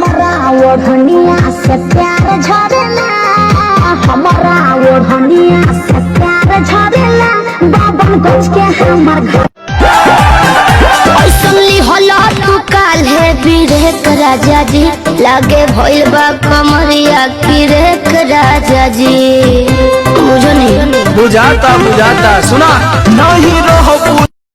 ओढ़निया से प्यार झरेला, हमारा ओढ़निया से प्यार झरेला, बाबन गज के हमर घर ऐसली होला तू काल है बिरेक राजा जी, लागे भइल बा कमरिया किरेक राजा जी। मुझे नहीं बुझाता सुना नहीं रहो।